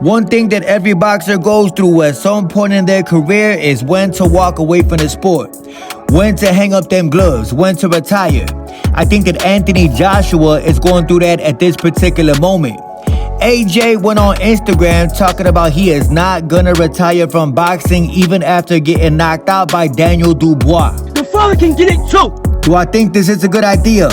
One thing that every boxer goes through at some point in their career is when to walk away from the sport, when to hang up them gloves, when to retire. I think that Anthony Joshua is going through that at this particular moment. AJ went on Instagram talking about he is not gonna retire from boxing even after getting knocked out by Daniel Dubois. The father can get it too. Do I think this is a good idea?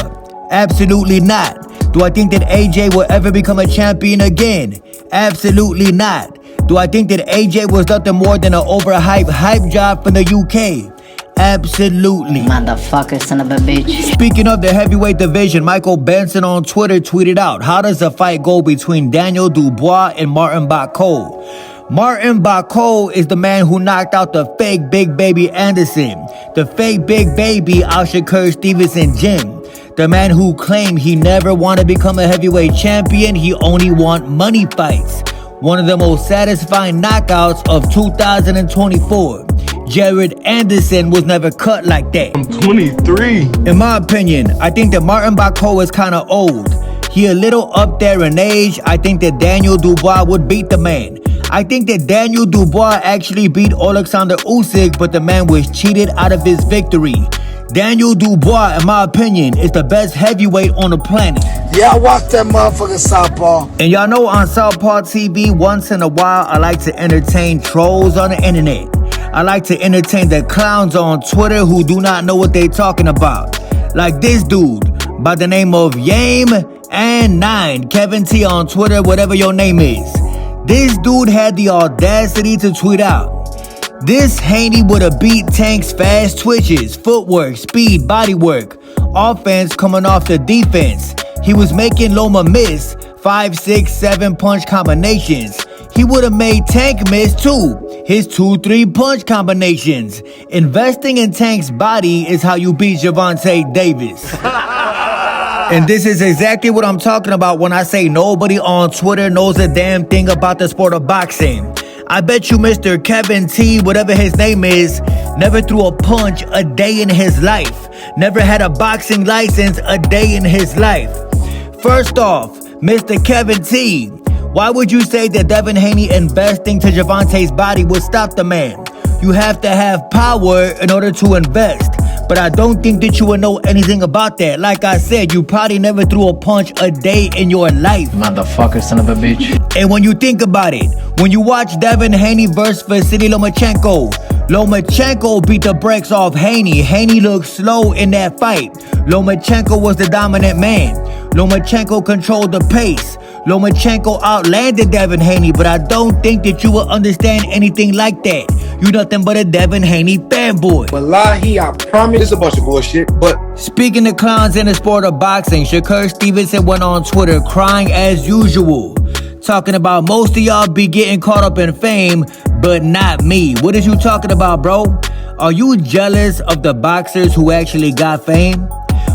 Absolutely not. Do I think that AJ will ever become a champion again? Absolutely not. Do I think that AJ was nothing more than an overhyped hype job from the UK? Absolutely. Motherfucker, son of a bitch. Speaking of the heavyweight division, Michael Benson on Twitter tweeted out, how does the fight go between Daniel Dubois and Martin Bakol? Martin Bakol is the man who knocked out the fake Big Baby Anderson, the fake Big Baby out Shakur Stevenson gym, the man who claimed he never wanted to become a heavyweight champion, he only want money fights. One of the most satisfying knockouts of 2024. Jared Anderson was never cut like that. I'm 23. In my opinion, I think that Martin Bakol is kind of old. He a little up there in age. I think that Daniel Dubois would beat the man. I think that Daniel Dubois actually beat Alexander Usyk, but the man was cheated out of his victory. Daniel Dubois, in my opinion, is the best heavyweight on the planet. Yeah, I watched that motherfucking Southpaw. And y'all know on Southpaw TV, once in a while, I like to entertain trolls on the internet. I like to entertain the clowns on Twitter who do not know what they talking about. Like this dude by the name of Yame and9, Kevin T on Twitter, whatever your name is. This dude had the audacity to tweet out, this Haney would have beat Tank's fast twitches, footwork, speed, body work, offense coming off the defense. He was making Loma miss 5, 6, 7 punch combinations. He would have made Tank miss too, his 2, 3 punch combinations. Investing in Tank's body is how you beat Gervonta Davis. And this is exactly what I'm talking about when I say nobody on Twitter knows a damn thing about the sport of boxing. I bet you Mr. Kevin T, whatever his name is, never threw a punch a day in his life. Never had a boxing license a day in his life. First off, Mr. Kevin T, why would you say that Devin Haney investing to Gervonta's body would stop the man? You have to have power in order to invest. But I don't think that you would know anything about that. Like I said, you probably never threw a punch a day in your life. Motherfucker, son of a bitch. And when you think about it, when you watch Devin Haney versus Vasily Lomachenko, Lomachenko beat the brakes off Haney. Haney looked slow in that fight. Lomachenko was the dominant man. Lomachenko controlled the pace. Lomachenko outlanded Devin Haney, but I don't think that you will understand anything like that. You nothing but a Devin Haney fanboy. Wallahi, I promise it's a bunch of bullshit, but... Speaking of clowns in the sport of boxing, Shakur Stevenson went on Twitter crying as usual, talking about most of y'all be getting caught up in fame, but not me. What is you talking about, bro? Are you jealous of the boxers who actually got fame?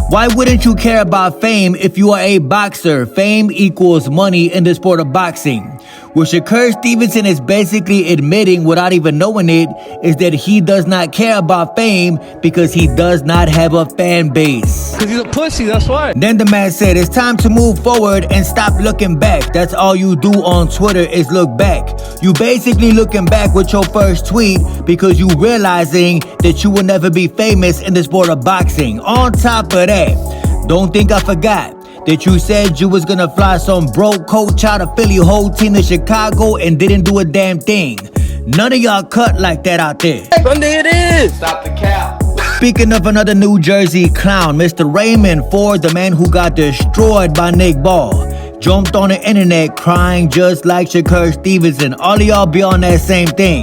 Why wouldn't you care about fame if you are a boxer? Fame equals money in the sport of boxing. What Shakur Stevenson is basically admitting without even knowing it is that he does not care about fame because he does not have a fan base. Cause he's a pussy, that's why. Then the man said, it's time to move forward and stop looking back. That's all you do on Twitter is look back. You basically looking back with your first tweet because you realizing that you will never be famous in the sport of boxing. On top of that, don't think I forgot that you said you was gonna fly some broke coach out of Philly whole team to Chicago and didn't do a damn thing. None of y'all cut like that out there. Sunday it is. Stop the cap. Speaking of another New Jersey clown, Mr. Raymond Ford, the man who got destroyed by Nick Ball, jumped on the internet crying just like Shakur Stevenson. All of y'all be on that same thing.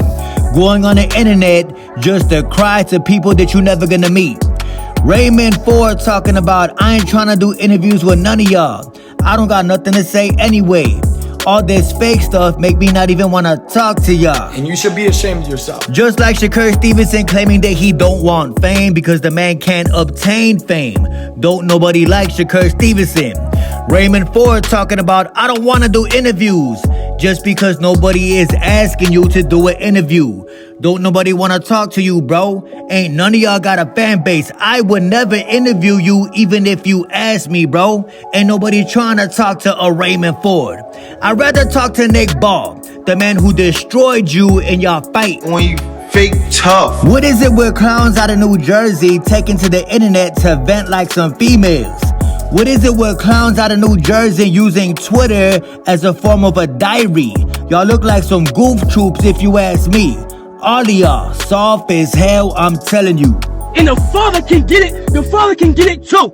Going on the internet just to cry to people that you never gonna meet. Raymond Ford talking about, I ain't trying to do interviews with none of y'all. I don't got nothing to say anyway. All this fake stuff make me not even want to talk to y'all. And you should be ashamed of yourself. Just like Shakur Stevenson claiming that he don't want fame because the man can't obtain fame. Don't nobody like Shakur Stevenson. Raymond Ford talking about, I don't want to do interviews just because nobody is asking you to do an interview. Don't nobody want to talk to you, bro. Ain't none of y'all got a fan base. I would never interview you even if you asked me, bro. Ain't nobody trying to talk to a Raymond Ford. I'd rather talk to Nick Ball, the man who destroyed you in your fight. When you fake tough. What is it with clowns out of New Jersey taking to the internet to vent like some females? What is it with clowns out of New Jersey using Twitter as a form of a diary? Y'all look like some goof troops if you ask me. All of y'all, soft as hell, I'm telling you. And the father can get it. The father can get it too.